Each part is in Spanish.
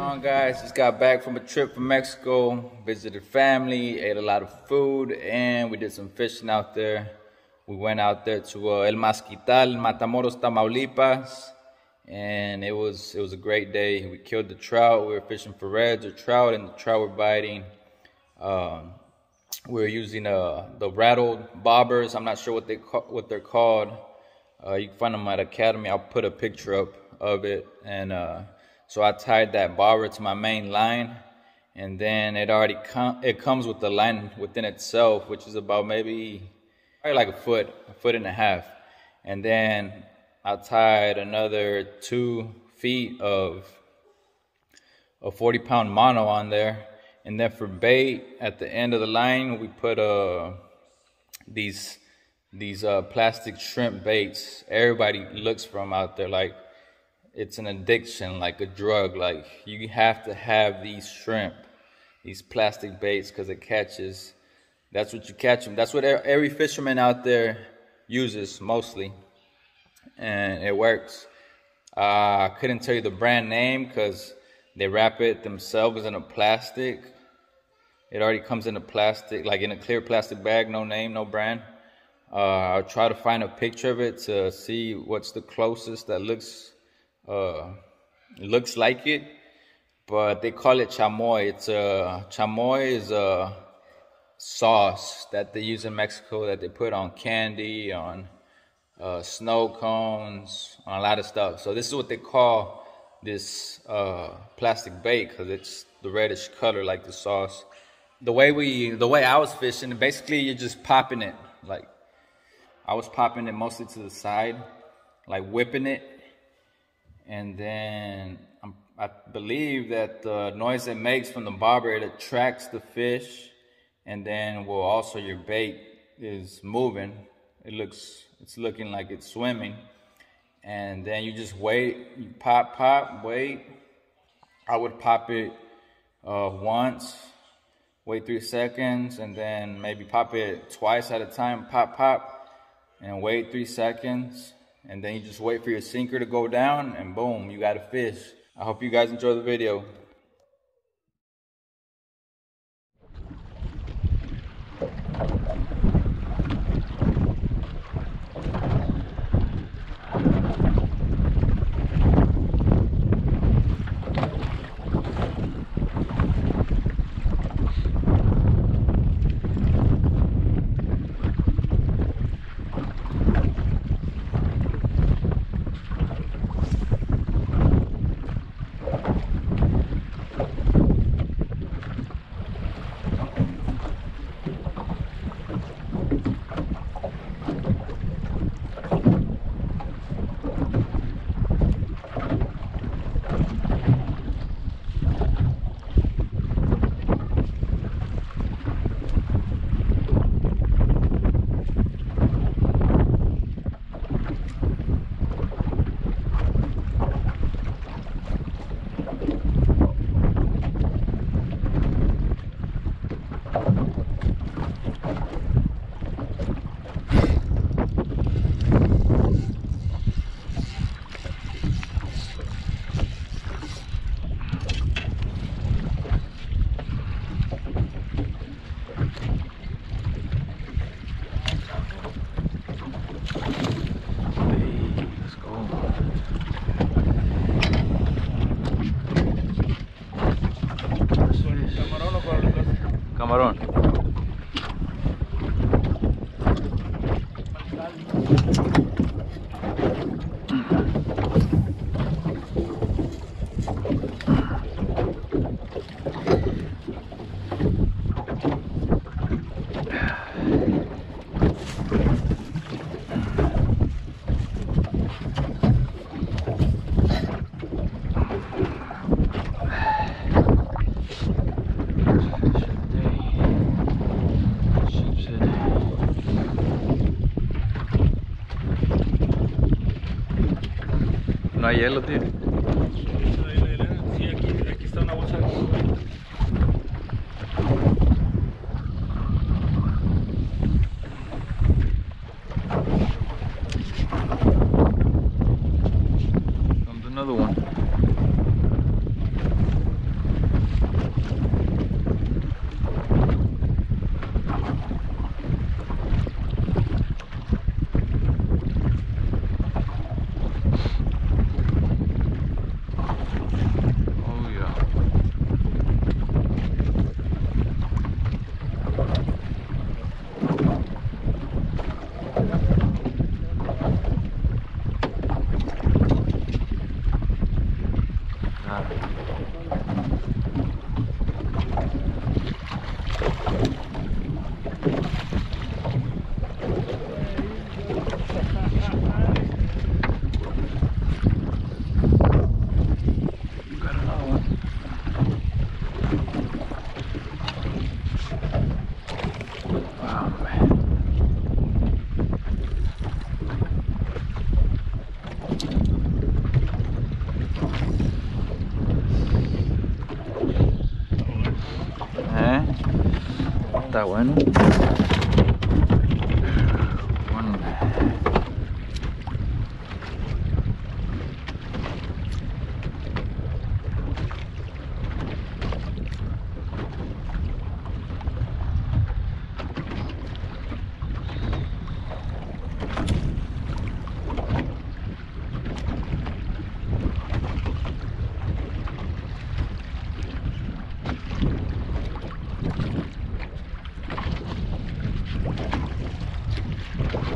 on, guys? Just got back from a trip from Mexico, visited family, ate a lot of food, and we did some fishing out there. We went out there to El Masquital, Matamoros, Tamaulipas, and it was a great day. We killed the trout. We were fishing for reds or trout, and the trout were biting. We were using the rattled bobbers. I'm not sure what they're called. You can find them at Academy. I'll put a picture up of it. And so I tied that bobber to my main line, and then it comes with the line within itself, which is about probably like a foot and a half. And then I tied another 2 feet of a 40-pound mono on there. And then for bait, at the end of the line, we put these plastic shrimp baits. Everybody looks for them out there like it's an addiction, like a drug. Like, you have to have these shrimp, these plastic baits, because it catches. That's what you catch them. That's what every fisherman out there uses mostly, and it works. I couldn't tell you the brand name because they wrap it themselves in a plastic. It already comes in a plastic, like in a clear plastic bag, no name, no brand. I'll try to find a picture of it to see what's the closest that looks like it. But they call it chamoy. Chamoy is a sauce that they use in Mexico that they put on candy, on snow cones, on a lot of stuff. So this is what they call this plastic bait, because it's the reddish color like the sauce. The way I was fishing, basically you're just popping it. Like, I was popping it mostly to the side, like whipping it, and then I believe that the noise it makes from the bobber, it attracts the fish, and then also your bait is moving. It's looking like it's swimming. And then you just wait, you pop, wait. I would pop it once, wait 3 seconds, and then maybe pop it twice at a time, pop, and wait 3 seconds. And then you just wait for your sinker to go down, and boom, you got a fish. I hope you guys enjoy the video. Camarón. No hay hielo, tío. Sí, aquí está una bolsa de hielo. Comes another one. Está bueno. Bueno.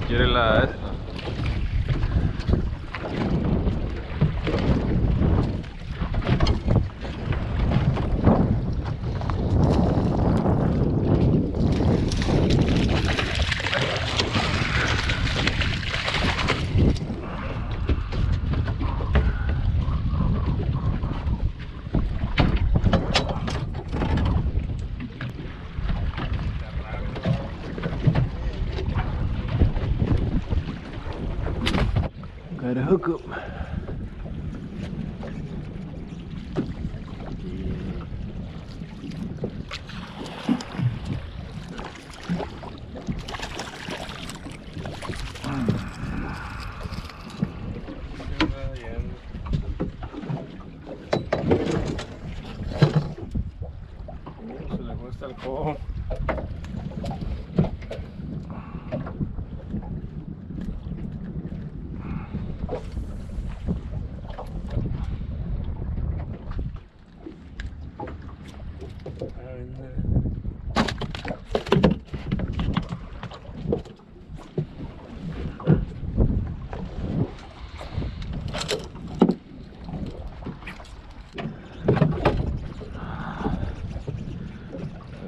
¿Quiere la esta? Got a hookup. Se le cuesta el cojo.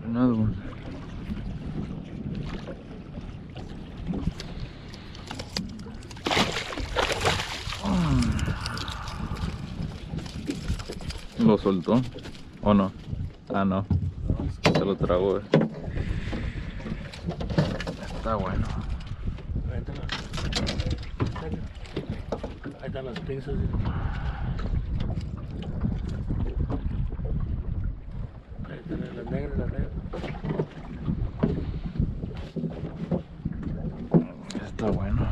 Another one. ¿Lo soltó? ¿O no? Ah, no. Se lo tragó. Está bueno. Ahí están las pinzas. Ahí están las negras, las negras. Está bueno.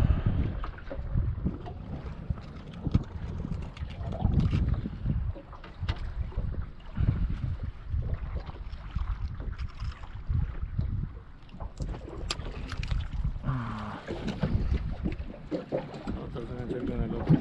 Otros se me acercan al otro.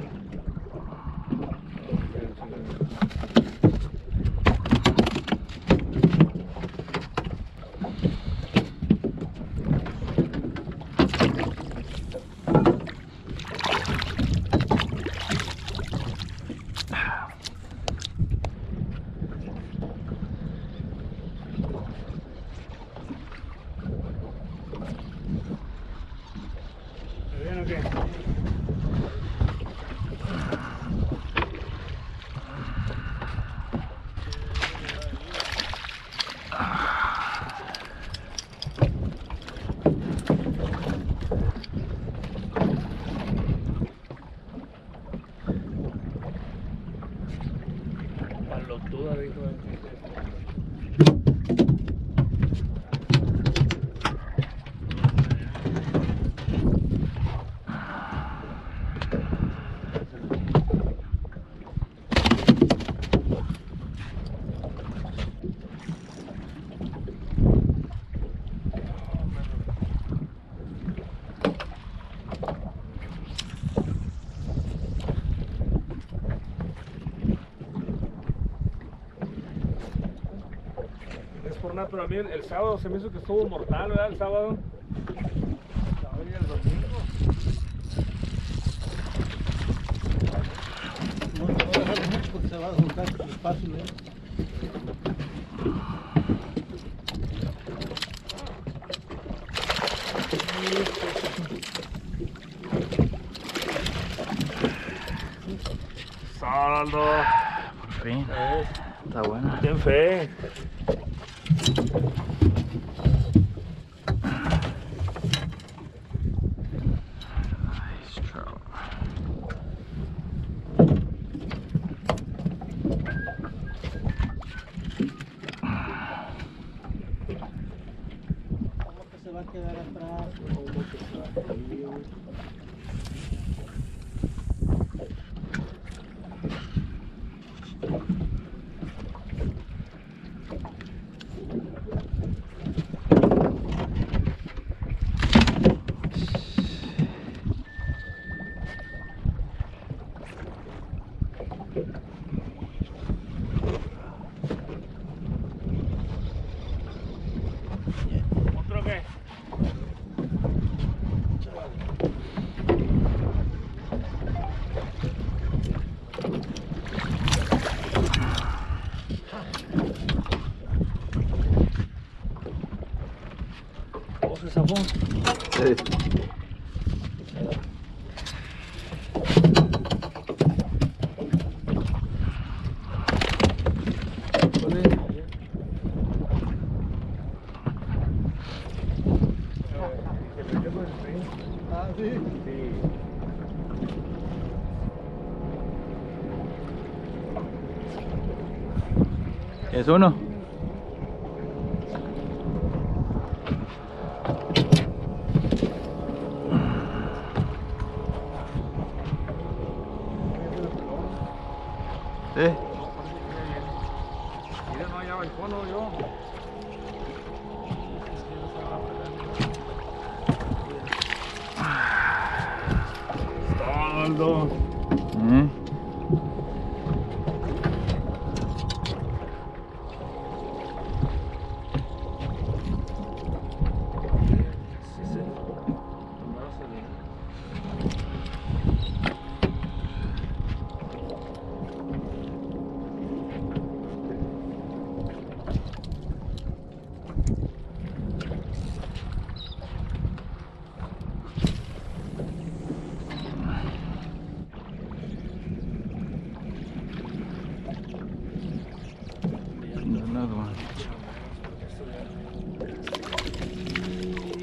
¿Bien o qué? Palotuda, dijo. Es por nada, pero a mí el sábado se me hizo que estuvo mortal, ¿verdad? El sábado. El sábado y el domingo. No te voy a dejar mucho porque se va a juntar fácil, ¿eh? Saldo. Por fin. Está bueno. Ten fe. Nice trout. quedar atrás, como que se va a frío. ¿Otro qué? ¿Cómo se zafó? Sí. Ah, sí. ¿Es uno? Sí. Mira, no hallaba el cono yo. Aldo.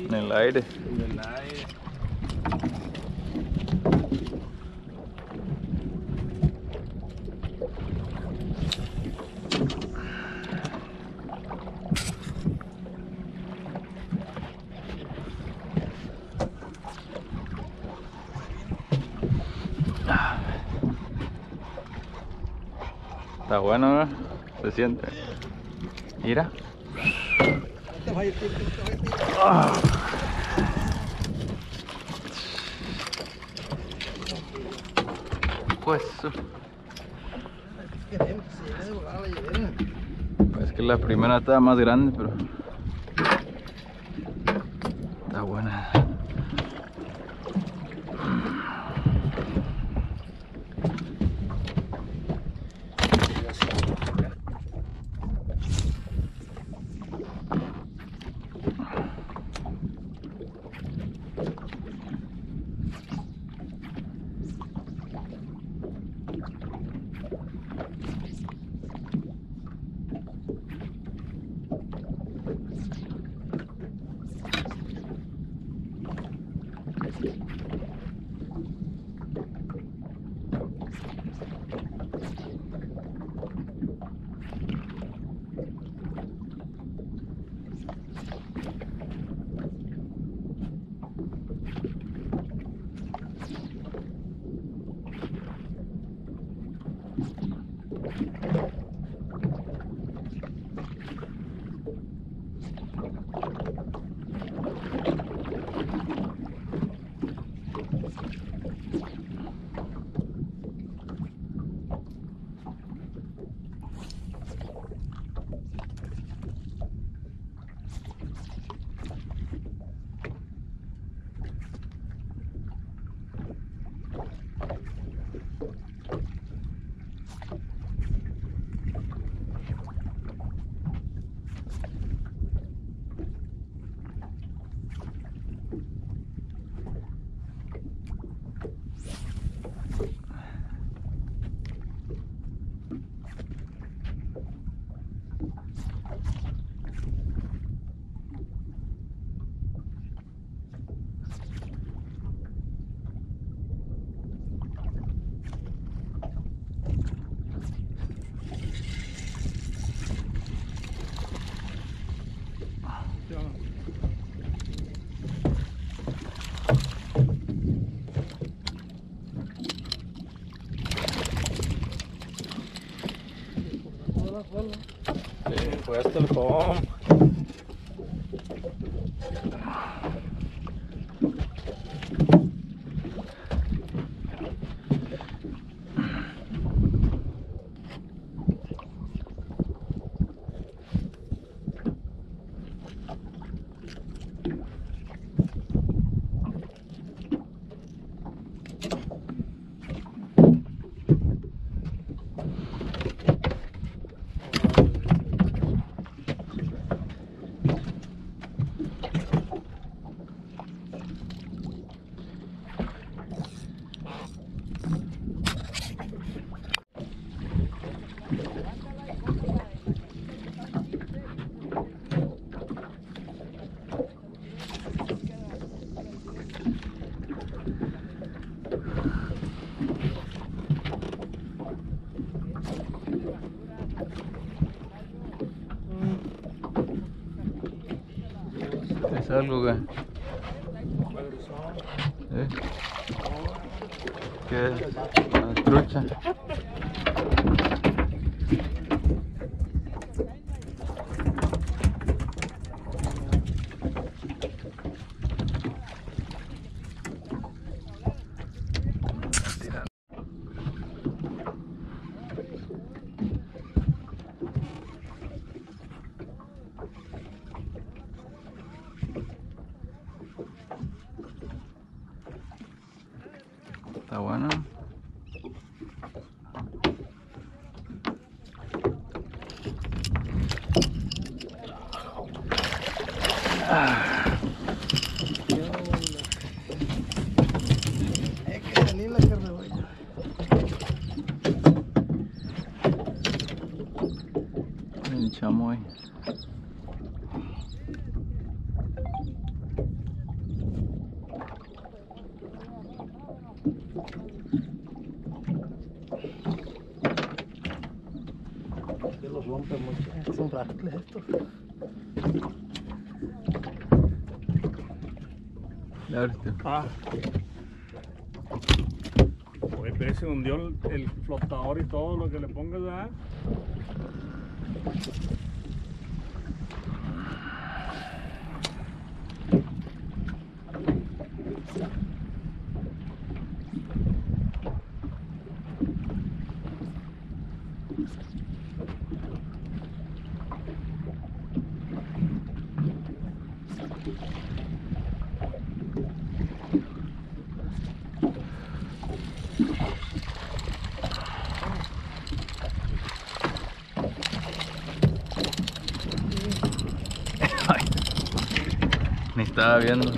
En el aire. En el aire. Está bueno, ¿no? Se siente. Mira. No te vayas, tío, no te vayas, tío. Pues. Queremos que se llene de volar la hielera. Es que la primera estaba más grande, pero. Está buena. puesto el home. ¿Es algo que? ¿Qué es? Una trucha. Está bueno. Hay que salir la carne, güey. El chamoy. Que los rompe mucho. Son frágiles estos. Ah. Oye, pero se hundió el flotador y todo lo que le pongas, ¿verdad? Ni estaba viendo.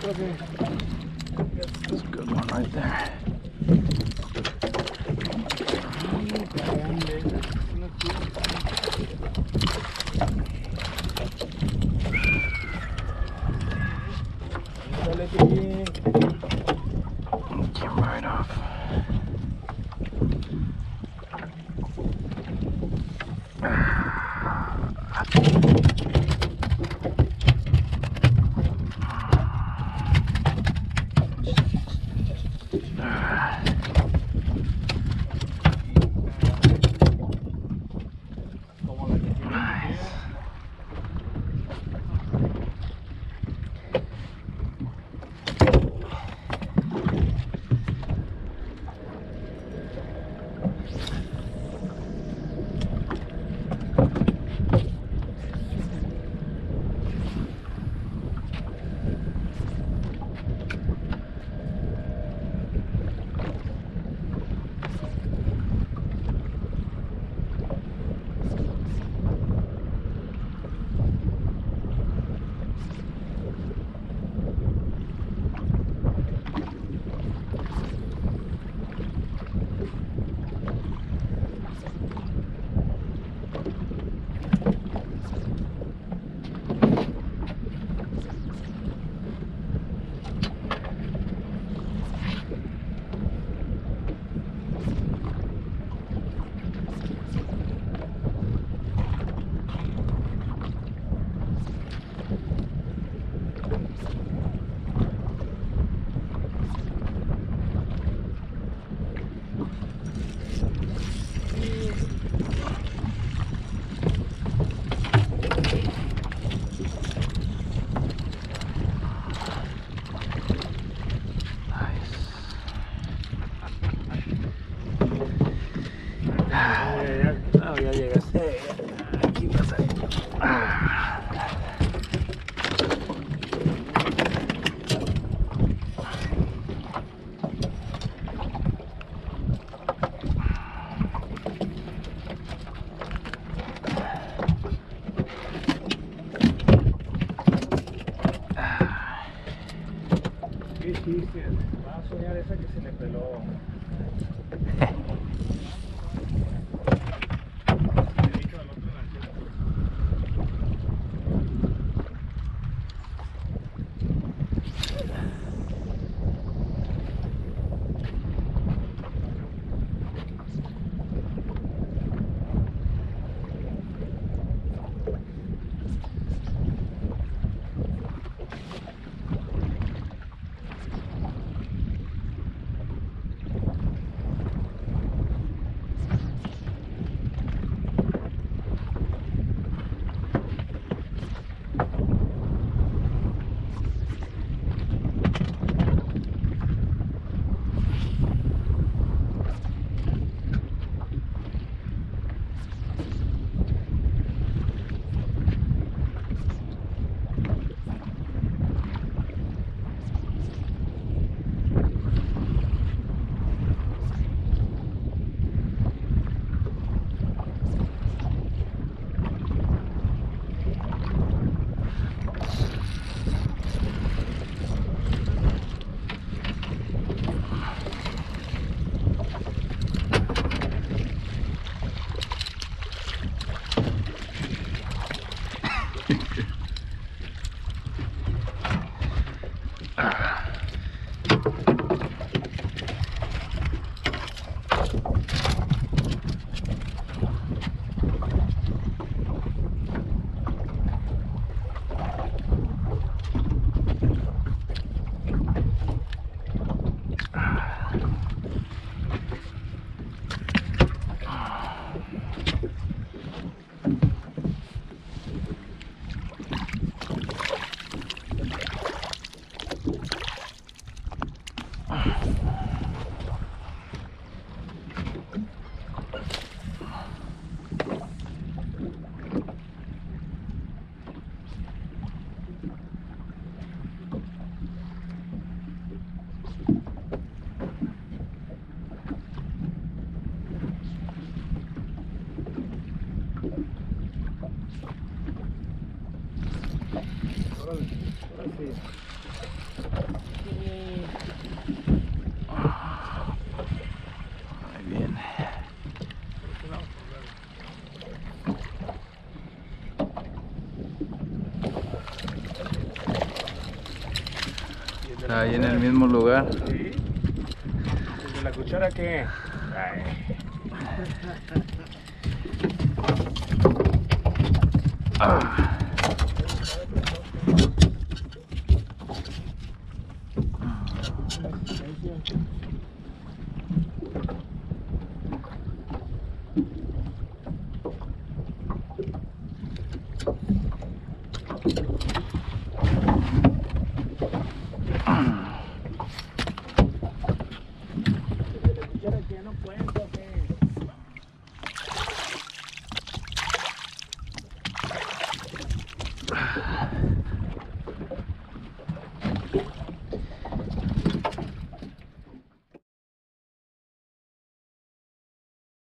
That's a good one right there. No, ya llegaste. Aquí vas ahí. ¿Qué hiciste? Va a soñar esa que se le peló. Muy bien. Está ahí en el mismo lugar. Sí. ¿De la cuchara qué? Ay. Ah.